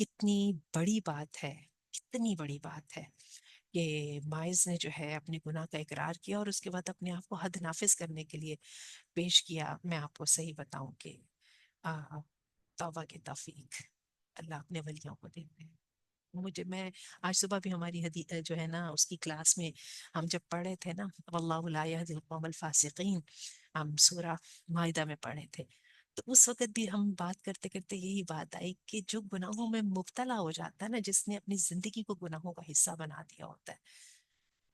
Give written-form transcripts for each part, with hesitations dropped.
کتنی بڑی بات ہے، کتنی بڑی بات ہے کہ مائز نے جو ہے اپنے گناہ کا اقرار کیا اور اس کے بعد اپنے آپ کو حد نافذ کرنے کے لیے پیش کیا. میں آپ کو صحیح بتاؤں کہ توبہ کی توفیق اللہ اپنے ولیوں کو دیتے ہیں. مجھے میں آج صبح بھی ہماری جو ہے نا اس کی کلاس میں ہم جب پڑھے تھے نا واللہ لا یہدی القوم الفاسقین، ہم سورہ مائدہ میں پڑھے تھے، تو اس وقت بھی ہم بات کرتے کرتے یہی بات آئی کہ جو گناہوں میں مبتلا ہو جاتا ہے نا، جس نے اپنی زندگی کو گناہوں کا حصہ بنا دیا ہوتا ہے،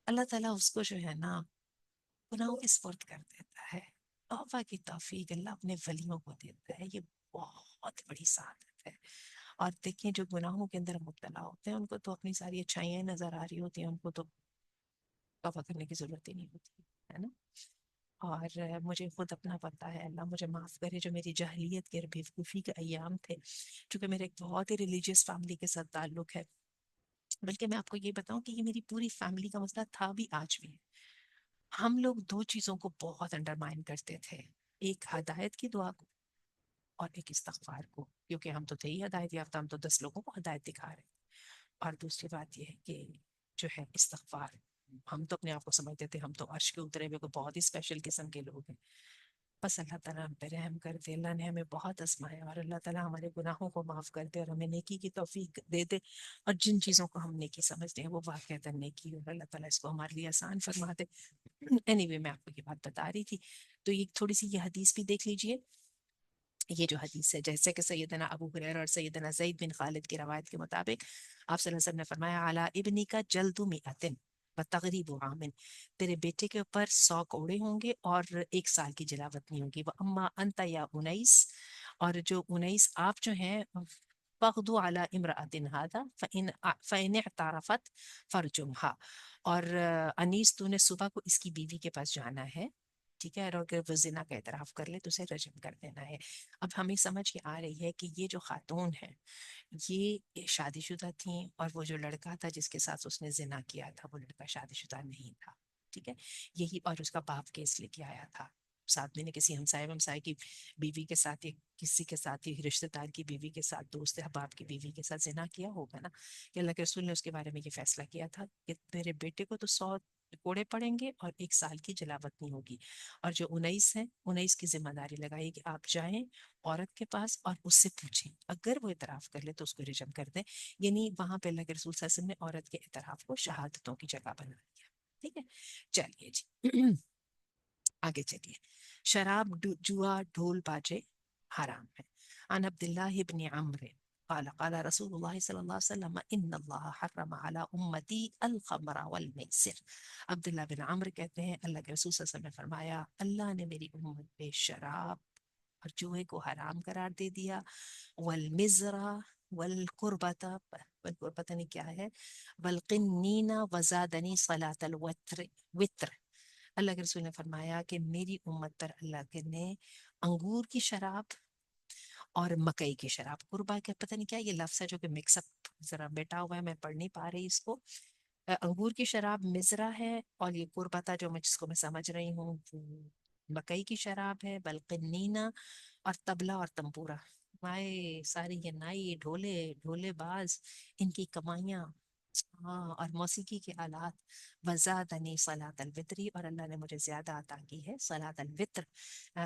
اللہ تعالیٰ اس کو جو ہے نا گناہوں کے سپرد کر دیتا ہے. توبہ کی توفیق اللہ اپنے ولیوں کو دیتا ہے. یہ بہت بڑی سعادت ہے. اور دیکھیں جو گناہوں کے اندر مبتلا ہوتے ہیں ان کو تو اپنی ساری اچھائیاں نظر آ رہی ہوتی ہیں، ان کو تو توبہ کرنے کی ضرورت ہی نہیں ہوتی ہے نا. اور مجھے خود اپنا پتہ ہے، اللہ مجھے معاف کرے، جو میری جاہلیت کے بیوقوفی کے ایام تھے، چونکہ میرے ایک بہت ہی ریلیجیس فیملی کے ساتھ تعلق ہے. بلکہ میں آپ کو یہ بتاؤں کہ یہ میری پوری فیملی کا مسئلہ تھا بھی، آج بھی ہے. ہم لوگ دو چیزوں کو بہت انڈرمائن کرتے تھے، ایک ہدایت کی دعا کو اور ایک استغفار کو، کیونکہ ہم تو تھے ہی ہدایت یافتہ، ہم تو 10 لوگوں کو ہدایت دکھا رہے. اور دوسری بات یہ ہے کہ جو ہے استغفار، ہم تو اپنے آپ کو سمجھتے تھے ہم تو عرش کے اترے ہوئے کو بہت ہی اسپیشل قسم کے لوگ ہیں. بس اللہ تعالیٰ ہم پہ رحم کر دے، اللہ نے ہمیں بہت آزمایا، اور اللہ تعالیٰ ہمارے گناہوں کو معاف کر دے اور ہمیں نیکی کی توفیق دے دے. اور جن چیزوں کو ہم نیکی سمجھتے ہیں وہ واقعتا نیکی، اور اللہ تعالیٰ اس کو ہمارے لیے آسان فرما دے. اینی وے میں آپ کو یہ بات بتا رہی تھی. تو یہ تھوڑی سی یہ حدیث بھی دیکھ لیجئے. یہ جو حدیث ہے، جیسے کہ سیدنا ابو ہریرہ اور سیدنا زید بن خالد کی روایت کے مطابق آپ صلی اللہ علیہ وسلم نے فرمایا علی ابنی کا جلد مئتن بتغریب عامن، تیرے بیٹے کے اوپر 100 کوڑے ہوں گے اور 1 سال کی جلاوطنی ہوگی. واما انت یا انیس، اور جو انیس آپ جو ہیں، فغدو علی امرأۃ ھذا فإن اعترفت فرجمھا، اور انیس تو نے صبح کو اس کی بیوی کے پاس جانا ہے، ٹھیک ہے، اور اگر وہ زنا کا اعتراف کر لے تو اسے رجم کر دینا ہے. اب ہمیں سمجھ کے آ رہی ہے کہ یہ جو خاتون ہے یہ شادی شدہ تھیں، اور وہ جو لڑکا تھا جس کے ساتھ اس نے زنا کیا تھا وہ لڑکا شادی شدہ نہیں تھا. ٹھیک ہے، یہی، اور اس کا باپ کیس لے کے آیا تھا. ساتھ میں نے کسی ہمسائے کی بیوی کے ساتھ یا کسی کے ساتھ، رشتہ دار کی بیوی کے ساتھ، دوست احباب کی بیوی کے ساتھ زنا کیا ہوگا نا، کہ اللہ کے رسول نے اس کے بارے میں یہ فیصلہ کیا تھا کہ میرے بیٹے کو تو 100 کوڑے پڑیں گے اور 1 سال کی جلاوطنی ہوگی. اور جو انیس ہے، انیس کی ذمہ داری لگائی کہ آپ جائیں عورت کے پاس اور اس سے پوچھیں، اگر وہ اعتراف کر لے تو اس کو رجم کر دیں. یعنی وہاں پہ اللہ کے رسول صلی اللہ علیہ وسلم نے عورت کے اعتراف کو شہادتوں کی جگہ بنا دیا. ٹھیک ہے، چلیے جی آگے چلیے. شراب، جوا، ڈھول باجے حرام ہے. عن عبداللہ ابن عمرو قال قال رسول اللہ صلی اللہ علیہ وسلم ان اللہ حرم علی امتی الخمر والمیسر. عبداللہ بن عمرو کہتے ہیں اللہ کے رسول صلی اللہ علیہ وسلم نے فرمایا اللہ نے میری امت پہ شراب اور جوئے کو حرام قرار دے دیا، والمزرا والقربتا، والقربتا نہیں کیا ہے، والقنین وزادنی صلاة الوتر، وتر. اللہ کے رسول نے فرمایا کہ میری امت پر اللہ کے نے انگور کی شراب اور مکئی کی شراب، قربا کے پتہ نہیں کیا یہ لفظ ہے جو کہ مکس اپ ذرا بیٹا ہوا ہے، میں پڑھ نہیں پا رہی اس کو. انگور کی شراب مزرا ہے، اور یہ قربتا جو میں جس کو میں سمجھ رہی ہوں وہ مکئی کی شراب ہے. بلقنینا، اور طبلہ اور تمپورا، مائے ساری یہ نائی ڈھولے باز، ان کی کمائیاں، ہاں، اور موسیقی کے آلات. وزادنی صلاۃ الوتری، اور اللہ نے مجھے زیادہ عطا کی ہے صلاۃ الوتر،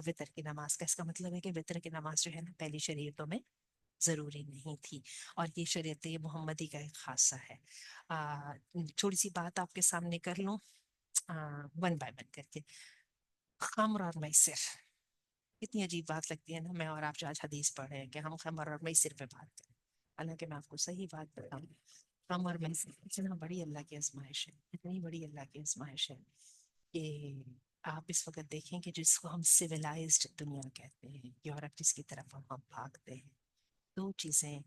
وطر کی نماز کا. اس کا مطلب ہے کہ وطر کی نماز جو ہے نا پہلی شریعتوں میں ضروری نہیں تھی، اور یہ شریعت محمدی کا ایک خاصہ ہے. چھوٹی سی بات آپ کے سامنے کر لوں ون بائی ون کر کے. خمر اور میسر، کتنی عجیب بات لگتی ہے نا، میں اور آپ جو آج حدیث پڑھ رہے ہیں کہ ہم خمر اور میسر پہ بات کریں، حالانکہ میں آپ کو صحیح بات بتاؤں، خمر میسر اتنا بڑی اللہ کی آزمائش ہے، اتنی بڑی اللہ کی آزمائش ہے کہ آپ اس وقت دیکھیں کہ جس کو ہم سویلائزڈ دنیا کہتے ہیں، یورپ جس کی طرف ہم بھاگتے ہیں، دو چیزیں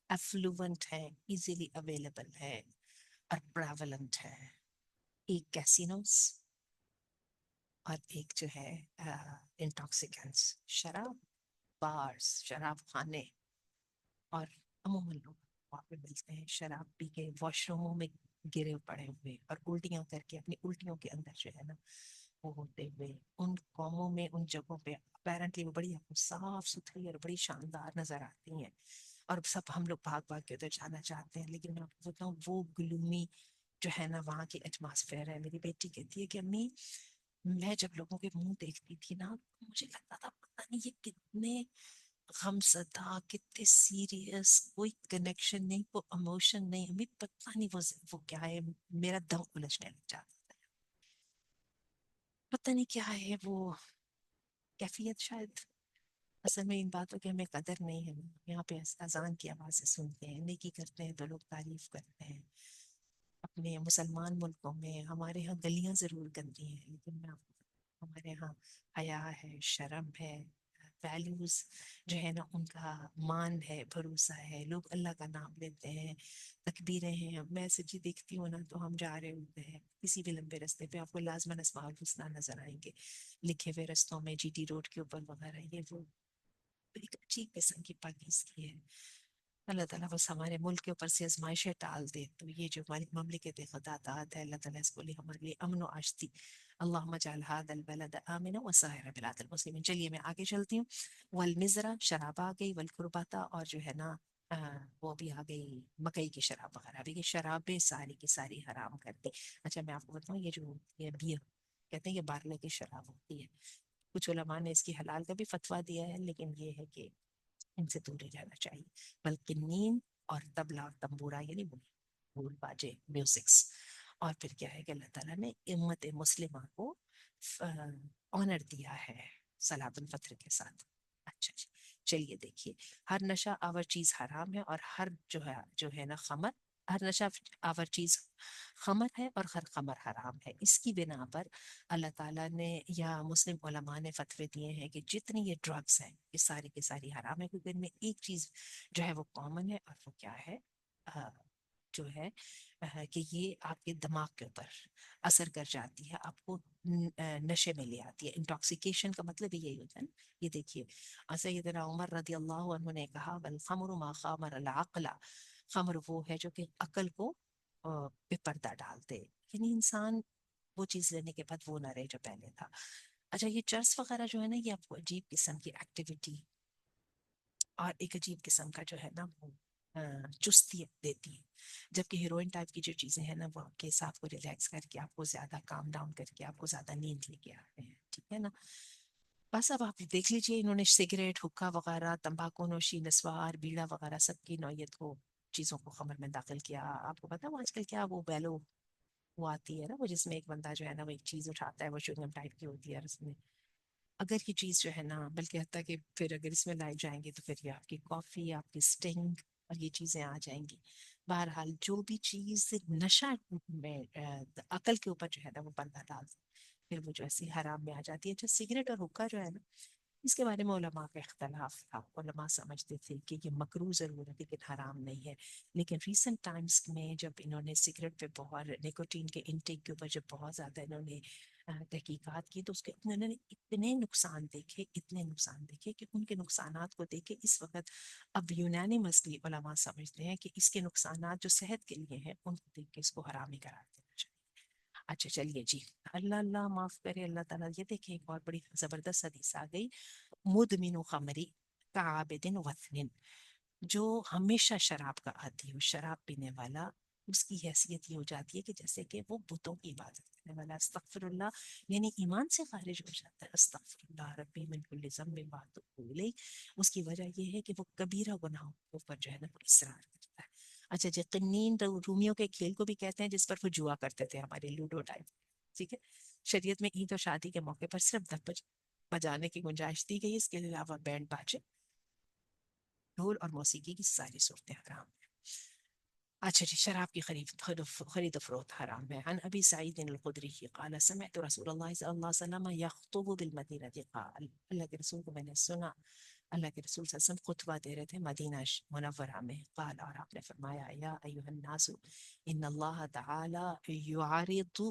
افلوئنٹ ہے، ایزیلی اویلیبل ہے اور پریولنٹ ہے. ایک کیسینوز اور ایک جو ہے انٹاکسیکینس، شراب بارز، شراب خانے. اور عموماً لوگ وہاں پہ ملتے ہیں شراب پی کے واش روموں میں گرے پڑے ہوئے اور الٹیاں کر کے اپنی الٹیوں کے اندر جو ہے نا وہ ہوتے ہوئے ان قوموں میں، ان جگہوں پہ اپیرنٹلی وہ بڑی صاف ستھری اور بڑی شاندار نظر آتی ہیں. اور سب ہم لوگ بھاگ بھاگ کے ادھر جانا چاہتے ہیں. لیکن میں آپ کو بتاؤں وہ گلومی جو ہے نا وہاں کی ایٹماسفیئر ہے. میری بیٹی کہتی ہے کہ امی میں جب لوگوں کے منہ دیکھتی تھی نا مجھے لگتا تھا پتہ نہیں یہ کتنے غم زدہ، کتنے سیریس، کوئی کنیکشن نہیں، کوئی اموشن نہیں. امی پتہ نہیں وہ کیا ہے. میرا دم الجھنے لگ جاتا ہے. پتہ نہیں کیا ہے وہ کیفیت. شاید اصل میں ان باتوں کی ہمیں قدر نہیں ہے. یہاں پہ اذان کی آوازیں سنتے ہیں، نیکی کرتے ہیں تو لوگ تعریف کرتے ہیں. اپنے مسلمان ملکوں میں ہمارے ہاں گلیاں ضرور گندی ہیں، لیکن میں آپ کو ہمارے ہاں حیا ہے، شرم ہے، ویلیوز جو ہے نا ان کا مان ہے، بھروسہ ہے. لوگ اللہ کا نام لیتے ہیں، تکبیریں ہیں. میں سچی دیکھتی ہوں نا تو ہم جا رہے ہوتے ہیں کسی بھی لمبے رستے پہ آپ کو لازماً اسماء الحسنی نظر آئیں گے لکھے ہوئے رستوں میں، جی ٹی روڈ کے اوپر وغیرہ. یہ وہ ایک عجیب قسم کی پاکیزگی ہے. اللہ تعالیٰ بس ہمارے ملک کے اوپر سے آزمائشیں ٹال دے تو یہ جو ہماری مملکت خدا داد ہے اللہ تعالیٰ اس کو لیے ہمارے لیے امن و آشتی. اللہم اجعل هذا البلد آمنا وسائر بلاد المسلمین. چلیے میں آگے چلتی ہوں. والمزرا شراب آ گئی، والقرباتا اور جو ہے نا وہ بھی آ گئی مکئی کی شراب وغیرہ بھی. شرابیں ساری کی ساری حرام کر دی. اچھا میں آپ کو بتاؤں یہ جو یہ بیئر کہتے ہیں یہ بارلے کی شراب ہوتی ہے. کچھ علماء نے اس کی حلال کا بھی فتویٰ دیا ہے، لیکن یہ ہے کہ ان سے دور رہنا چاہیے. بلکہ نین اور طبلہ اور تمبورا یعنی بھول باجے میوزکس. اور پھر کیا ہے کہ اللہ تعالیٰ نے امت مسلمہ کو آنر دیا ہے صلاۃ الفطر کے ساتھ. اچھا جی چلیے دیکھیے. ہر نشہ آور چیز حرام ہے، اور ہر جو ہے نا خمر، ہر نشہ آور چیز خمر ہے اور ہر خمر حرام ہے. اس کی بنا پر اللہ تعالیٰ نے یا مسلم علماء نے فتوے دیے ہیں کہ جتنی یہ ڈرگس ہیں یہ ساری کی ساری حرام ہے، کیونکہ ان میں ایک چیز جو ہے وہ کامن ہے، اور وہ کیا ہے جو ہے کہ یہ آپ کے دماغ کے اوپر اثر کر جاتی ہے، آپ کو نشے میں لے آتی ہے. انٹاکسیکیشن کا مطلب یہی ہوتا ہے نا. یہ دیکھیے سیدنا عمر رضی اللہ عنہ نے کہا والخمر ما خامر العقل. خمر وہ ہے جو کہ عقل کو بے پردہ ڈال دے، یعنی انسان وہ چیز لینے کے بعد وہ نہ رہے جو پہلے تھا. اچھا یہ چرس وغیرہ جو ہے نا یہ آپ کو عجیب قسم کی ایکٹیویٹی اور ایک عجیب قسم کا جو ہے نا وہ چستی دیتی ہے. جبکہ ہیروئن ٹائپ کی جو چیزیں ہیں نا وہ آپ کے ساتھ کو ریلیکس کر کے آپ کو زیادہ کام ڈاؤن کر کے آپ کو زیادہ نیند لے کے آتے ہیں. ٹھیک ہے نا. بس اب آپ دیکھ لیجئے انہوں نے سگریٹ، حکا وغیرہ، تمباکو نوشی، نسوار، بیڑا وغیرہ سب کی نوعیت کو چیزوں کو خمر میں داخل کیا. آپ کو پتا وہ آج کل کیا وہ بیلو وہ آتی ہے نا وہ جس میں ایک بندہ جو ہے نا وہ ایک چیز اٹھاتا ہے وہ چنگم ٹائپ کی ہوتی ہے، اور اس میں اگر یہ چیز جو ہے نا بلکہ حتیٰ کہ پھر اگر اس میں لائے جائیں گے تو پھر یہ آپ کی کافی، آپ کی سٹنگ اور یہ چیزیں آ جائیں گی. بہرحال جو بھی چیز نشہ میں عقل کے اوپر جو ہے نا وہ پردہ ڈالتی پھر وہ جو ایسی حرام میں آ جاتی ہے. اچھا سگریٹ اور حکا جو ہے نا اس کے بارے میں علماء کا اختلاف تھا. علماء سمجھتے تھے کہ یہ مکروہ ضرور ہے لیکن حرام نہیں ہے. لیکن ریسنٹ ٹائمز میں جب انہوں نے سگریٹ پہ بہت نیکوٹین کے انٹیک کے اوپر جب بہت زیادہ انہوں نے تحقیقات کی تو اس کے انہوں نے اتنے نقصان دیکھے کہ ان کے نقصانات کو دیکھ کے اس وقت اب یونانیمسلی علماء سمجھتے ہیں کہ اس کے نقصانات جو صحت کے لیے ہیں ان کو دیکھ کے اس کو حرام ہی قرار دینا چاہیے. اچھا چلیے جی اللہ اللہ معاف کرے اللہ تعالیٰ. یہ دیکھیں ایک اور بڑی زبردست حدیث آ گئی. مدمن خمری کعابد وثن. جو ہمیشہ شراب کا عادی ہو، شراب پینے والا، اس کی حیثیت یہ ہو جاتی ہے کہ جیسے کہ وہ بتوں کی عبادت کرنے والا. استغفر اللہ یعنی ایمان سے خارج ہو جاتا ہے. استغفر اللہ ربی من کل ذنب واتوب الیہ. اس کی وجہ یہ ہے کہ وہ کبیرہ گناہوں کے اوپر جو ہے نا وہ اصرار کرتا ہے. اچھا جی قنین رومیوں کے کھیل کو بھی کہتے ہیں جس پر وہ جوا کرتے تھے ہمارے لوڈو ٹائپ. ٹھیک ہے. شریعت میں عید اور شادی کے موقع پر صرف دف بجانے کی گنجائش دی گئی، اس کے علاوہ بینڈ باجے، ڈھول اور موسیقی کی ساری صورتیں حرام ہیں. اچھا جی شراب کی خرید و فروخت حرام ہے. عن ابی سعید الخدری قال سمعت رسول اللہ صلی اللہ علیہ وسلم یخطب بالمدینہ قال. اللہ کے رسول کو میں نے سنا اللہ کے رسول صلی اللہ علیہ وسلم خطبہ دے رہے تھے مدینہ منورہ میں. قال اور آپ نے فرمایا یا ایھا الناس ان اللہ تعالی یعرض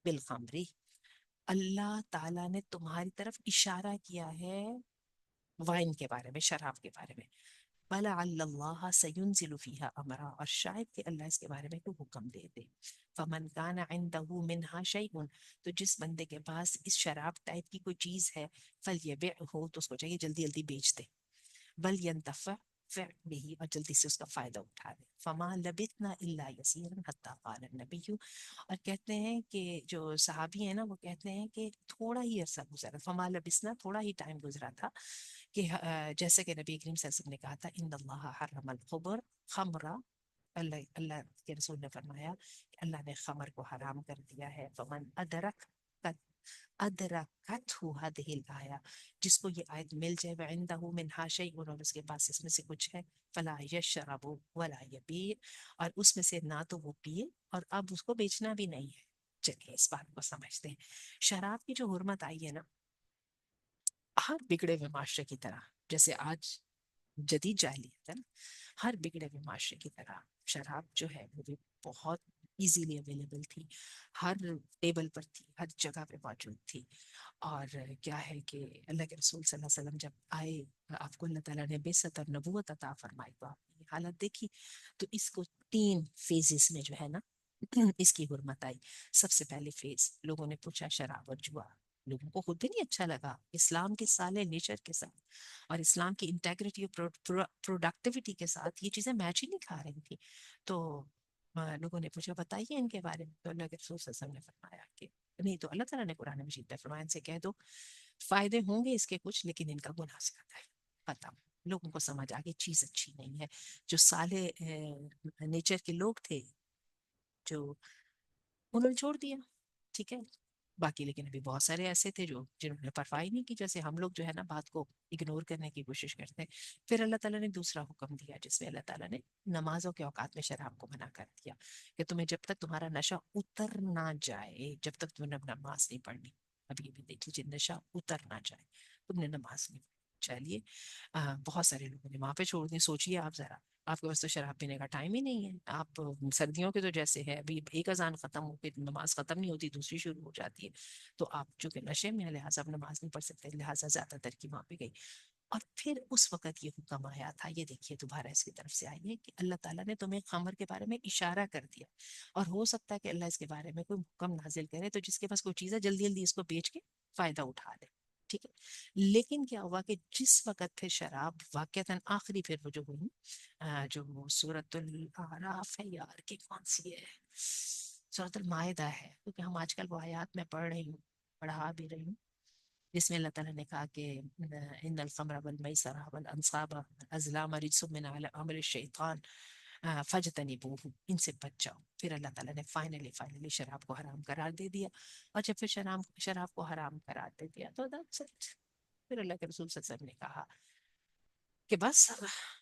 بالخمر. اللہ تعالیٰ نے تمہاری طرف اشارہ کیا ہے وائن کے بارے میں، شراب کے بارے میں. بلعل اللہ سینزل فیہا امرا. اور شاید کہ اللہ اس کے بارے میں کوئی حکم دے دے. فمن کان عندہ منہا شیء. تو جس بندے کے پاس اس شراب ٹائپ کی کوئی چیز ہے فلیبعہ تو اس کو چاہیے جلدی جلدی بیچ دے. بل ینتفع فعله اور جلدی سے اس کا فائدہ اٹھا لیں. فما لبثنا الا یسیرا حتی قال النبی. اور کہتے ہیں کہ جو صحابی ہیں نا وہ کہتے ہیں کہ تھوڑا ہی عرصہ گزرا، فما لبثنا تھوڑا ہی ٹائم گزرا تھا کہ جیسے کہ نبی کریم صلی اللہ علیہ وسلم نے کہا تھا ان اللہ حرم الخمر خمرہ. اللہ کے رسول نے فرمایا کہ اللہ نے خمر کو حرام کر دیا ہے. فمن ادرکتہ هذه الآیہ، جس کو یہ آیت مل جائے وعنده منها شیء اور اس کے پاس اس میں سے کچھ ہے، فلا یشرب ولا یبیع، اور اس میں سے نہ تو وہ پیے اور اب اس کو بیچنا بھی نہیں ہے. چلیے اس بات کو سمجھتے ہیں. شراب کی جو حرمت آئی ہے نا، ہر بگڑے ہوئے معاشرے کی طرح، جیسے آج جدید جاہلیت ہے نا، ہر بگڑے ہوئے معاشرے کی طرح شراب جو ہے وہ بھی بہت ایزیلی اویلیبل تھی، ہر ٹیبل پر تھی، ہر جگہ پہ موجود تھی. اور کیا ہے کہ اللہ کے رسول صلی اللہ علیہ وسلم جب آئے، آپ کو اللہ تعالیٰ نے بعثت اور نبوت عطا فرمائی، تو آپ نے یہ حالت دیکھی. تو اس کو 3 فیزز میں جو ہے نا اس کی حرمت آئی. سب سے پہلے فیز، لوگوں نے پوچھا شراب اور جوا. لوگوں کو خود بھی نہیں اچھا لگا اسلام کے سالے نیچر کے ساتھ اور اسلام کی انٹیگریٹی اور پروڈکٹیوٹی کے ساتھ یہ چیزیں میچ ہی نہیں کھا رہی تھی. تو لوگوں نے پوچھا بتائیے ان کے بارے میں. تو اللہ کے رسول صلی اللہ علیہ وسلم نے فرمایا کہ نہیں، تو اللہ تعالیٰ نے قرآن مجید میں فرمایا ان سے کہہ دو فائدے ہوں گے اس کے کچھ، لیکن ان کا گناہ زیادہ ہے. ختم. لوگوں کو سمجھ آ گئی چیز اچھی نہیں ہے. جو سالے نیچر کے لوگ تھے جو انہوں نے چھوڑ دیا، ٹھیک ہے. باقی لیکن ابھی بہت سارے ایسے تھے جو جنہوں نے پرواہ نہیں کی، جیسے ہم لوگ جو ہے نا بات کو اگنور کرنے کی کوشش کرتے ہیں. پھر اللہ تعالیٰ نے دوسرا حکم دیا جس میں اللہ تعالیٰ نے نمازوں کے اوقات میں شراب کو منع کر دیا کہ تمہیں جب تک تمہارا نشہ اتر نہ جائے، جب تک تم نے نماز نہیں پڑھنی. ابھی ابھی دیکھ لیجیے، نشہ اتر نہ جائے تم نے نماز نہیں پڑھنی. چلیے بہت سارے لوگوں نے وہاں پہ چھوڑ دی. سوچیے آپ ذرا، آپ کے پاس تو شراب پینے کا ٹائم ہی نہیں ہے. آپ سردیوں کے تو جیسے ہے ابھی ایک اذان ختم ہو کے نماز ختم نہیں ہوتی دوسری شروع ہو جاتی ہے. تو آپ چونکہ نشے میں ہیں لہٰذا آپ نماز نہیں پڑھ سکتے، لہٰذا زیادہ تر کی وہاں پہ گئی. اور پھر اس وقت یہ حکم آیا تھا، یہ دیکھیے دوبارہ اس کی طرف سے آئی ہے کہ اللہ تعالیٰ نے تمہیں خمر کے بارے میں اشارہ کر دیا، اور ہو سکتا ہے کہ اللہ اس کے بارے میں کوئی حکم نازل کرے تو جس کے پاس کوئی چیز ہے جلدی جلدی اس کو بیچ کے فائدہ اٹھا لے. ٹھیک ہے. لیکن کیا ہوا کہ جس وقت پھر شراب واقعتاً آخری پھر وہ جو ہوئی جو سورۃ الاعراف ہے یار کہ کون سی ہے، سورۃ المائدہ ہے، کیونکہ ہم آج کل وہ آیات میں پڑھ رہی ہوں، پڑھا بھی رہی ہوں، جس میں اللہ تعالیٰ نے کہا کہ ان الخمر والمیسر والانصاب والازلام رجس من عمل الشیطان فجتنبوہ، ان سے بچ جاؤ. پھر اللہ تعالیٰ نے فائنلی شراب کو حرام قرار دے دیا. اور جب پھر شراب کو حرام قرار دے دیا تو that's it. پھر اللہ کے رسول صلی اللہ علیہ وسلم نے کہا کہ بس.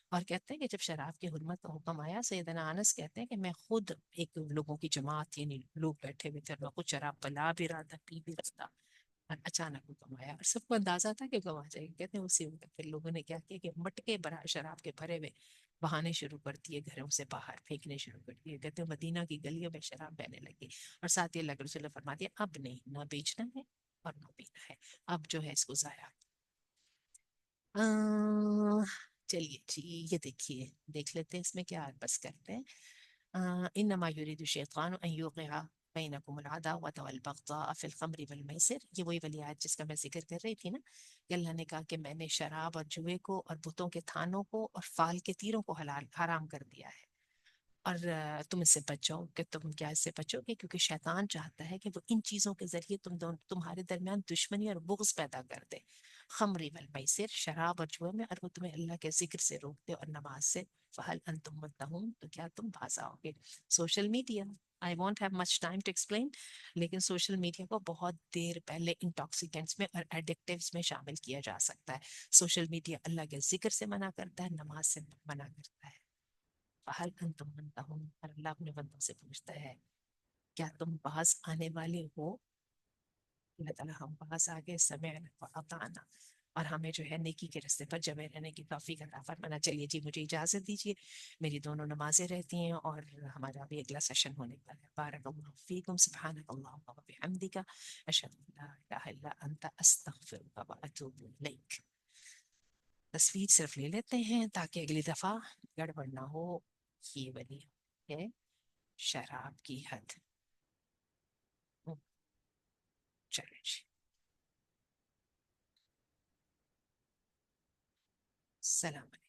اور کہتے ہیں کہ جب شراب کی حرمت کا حکم آیا، سیدنا انس کہتے ہیں کہ میں خود ایک لوگوں کی جماعت، یعنی لوگ بیٹھے ہوئے تھے اور میں خود شراب پلا بھی رہا تھا، پی بھی رہا تھا، اور اچانک حکم آیا اور سب کو اندازہ تھا کہ حکم آ جائے گا. کہتے ہیں اسی وقت پھر لوگوں نے کیا کیا کہ مٹکے بھرا شراب کے بھرے ہوئے بہانے شروع کر دیے، گھروں سے باہر پھینکنے شروع کر دیے. کہتے ہیں مدینہ کی گلیوں میں شراب بہنے لگی، اور ساتھ ہی اللہ کے رسول نے فرما دیا اب نہیں، نہ بیچنا ہے اور نہ پینا ہے، اب جو ہے اس کو ضائع. چلیے جی یہ دیکھیے، دیکھ لیتے ہیں اس میں کیا بس کرتے ہیں. انما یرید الشیطان ان یوقع بینکم العداوۃ والبغضاء فی الخمر والمیسر. یہ وہی والی آیت جس کا میں ذکر کر رہی تھی نا، کہ اللہ نے کہا کہ میں نے شراب اور جوئے کو اور بتوں کے تھانوں کو اور فال کے تیروں کو حرام کر دیا ہے. اور تم اس سے بچو، کہ تم کیا اس سے بچو گے، کیونکہ شیطان چاہتا ہے کہ وہ ان چیزوں کے ذریعے تمہارے درمیان دشمنی اور بغض پیدا کر دے. خمری والمیسر، شراب اور جوئے میں، اور وہ تمہیں اللہ کے ذکر سے روک دے اور نماز سے. فہل انتم منتہون، تو کیا تم باز آؤ گے. Social media, I won't have much time to explain، لیکن سوشل میڈیا کو بہت دیر پہلے انٹاکسیکینٹس میں اور ایڈکٹیوز میں شامل کیا جا سکتا ہے. سوشل میڈیا اللہ کے ذکر سے منع کرتا ہے، نماز سے منع کرتا ہے. فہل انتم منتہون، اور اللہ اپنے بندوں سے پوچھتا ہے کیا تم باز آنے والے ہو. اللہ تعالیٰ ہم باز آگے سمعنا وأطعنا، اور ہمیں جو ہے نیکی کے رستے پر جمے رہنے کی توفیق عطا فرمانا. چلیے جی مجھے اجازت دیجیے، میری دونوں نمازیں رہتی ہیں اور ہمارا بھی اگلا سیشن ہونے والا ہے. بارک اللہ فیکم، سبحانک اللہم وبحمدک، اشہد ان لا الہ الا انت، استغفرک واتوب الیک. تصویر صرف لے لیتے ہیں تاکہ اگلی دفعہ گڑبڑ نہ ہو. یہ والی ہے شراب کی حد. چلیں جی، السلام علیکم.